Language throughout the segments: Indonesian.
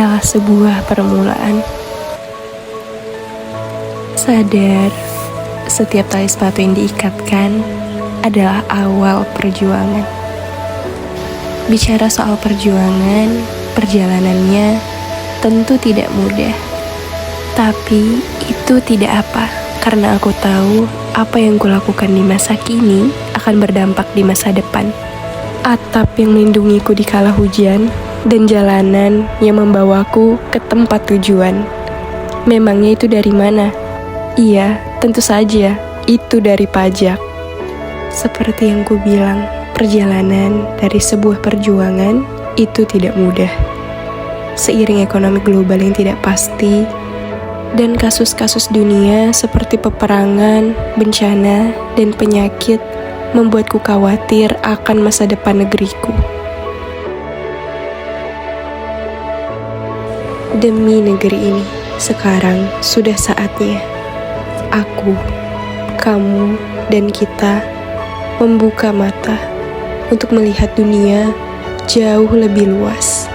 adalah sebuah permulaan. Sadar, setiap tali sepatu yang diikatkan adalah awal perjuangan. Bicara soal perjuangan, perjalanannya tentu tidak mudah. Tapi itu tidak apa, karena aku tahu apa yang kulakukan di masa kini akan berdampak di masa depan. Atap yang melindungiku di kala hujan, dan jalanan yang membawaku ke tempat tujuan. Memangnya itu dari mana? Iya, tentu saja, itu dari pajak. Seperti yang ku bilang, perjalanan dari sebuah perjuangan itu tidak mudah. Seiring ekonomi global yang tidak pasti, dan kasus-kasus dunia seperti peperangan, bencana, dan penyakit membuatku khawatir akan masa depan negeriku. Demi negeri ini, sekarang sudah saatnya aku, kamu, dan kita membuka mata untuk melihat dunia jauh lebih luas.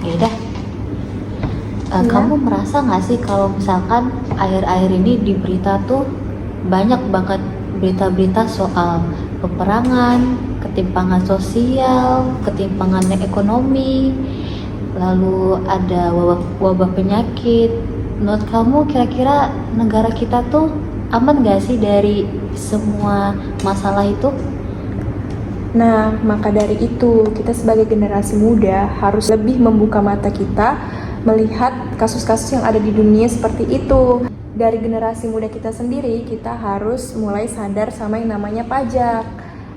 Yaudah, kamu merasa gak sih kalau misalkan akhir-akhir ini di berita tuh banyak banget berita-berita soal peperangan, ketimpangan sosial, ketimpangan ekonomi, lalu ada wabah penyakit. Menurut kamu kira-kira negara kita tuh aman gak sih dari semua masalah itu? Nah, maka dari itu, kita sebagai generasi muda harus lebih membuka mata kita melihat kasus-kasus yang ada di dunia seperti itu. Dari generasi muda kita sendiri, kita harus mulai sadar sama yang namanya pajak.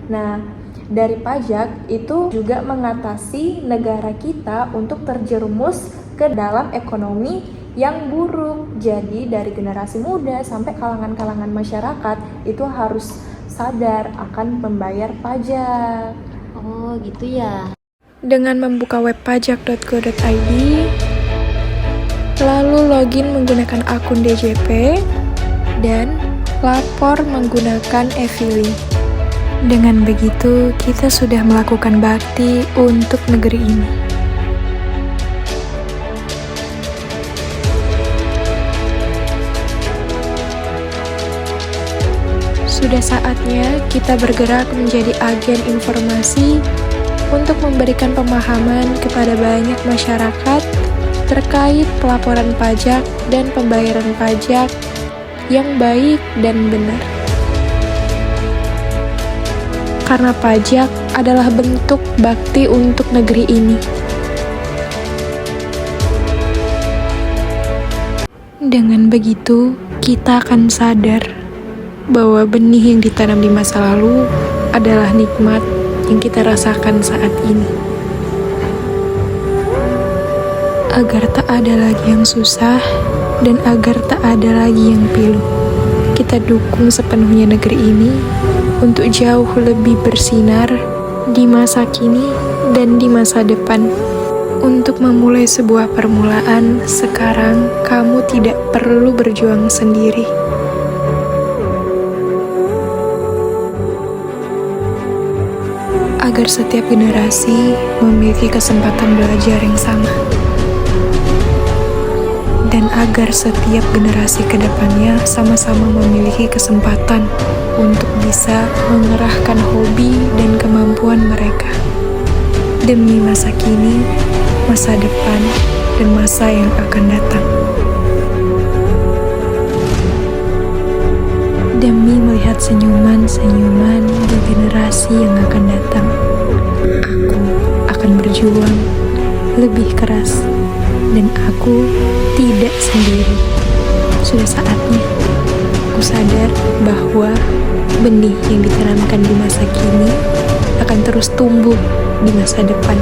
Nah, dari pajak itu juga mengatasi negara kita untuk terjerumus ke dalam ekonomi yang buruk. Jadi, dari generasi muda sampai kalangan-kalangan masyarakat itu harus sadar akan membayar pajak. Oh gitu ya. Dengan membuka web pajak.go.id, lalu login menggunakan akun DJP, dan lapor menggunakan e-filing. Dengan begitu, kita sudah melakukan bakti untuk negeri ini. Sudah saatnya kita bergerak menjadi agen informasi untuk memberikan pemahaman kepada banyak masyarakat terkait pelaporan pajak dan pembayaran pajak yang baik dan benar. Karena pajak adalah bentuk bakti untuk negeri ini. Dengan begitu, kita akan sadar bahwa benih yang ditanam di masa lalu adalah nikmat yang kita rasakan saat ini. Agar tak ada lagi yang susah dan agar tak ada lagi yang pilu, kita dukung sepenuhnya negeri ini untuk jauh lebih bersinar di masa kini dan di masa depan. Untuk memulai sebuah permulaan, sekarang kamu tidak perlu berjuang sendiri. Agar setiap generasi memiliki kesempatan belajar yang sama. Dan agar setiap generasi ke depannya sama-sama memiliki kesempatan untuk bisa mengerahkan hobi dan kemampuan mereka. Demi masa kini, masa depan, dan masa yang akan datang. Demi melihat senyuman-senyuman di generasi yang akan datang, aku akan berjuang lebih keras, dan aku tidak sendiri. Sudah saatnya aku sadar bahwa benih yang ditanamkan di masa kini akan terus tumbuh di masa depan.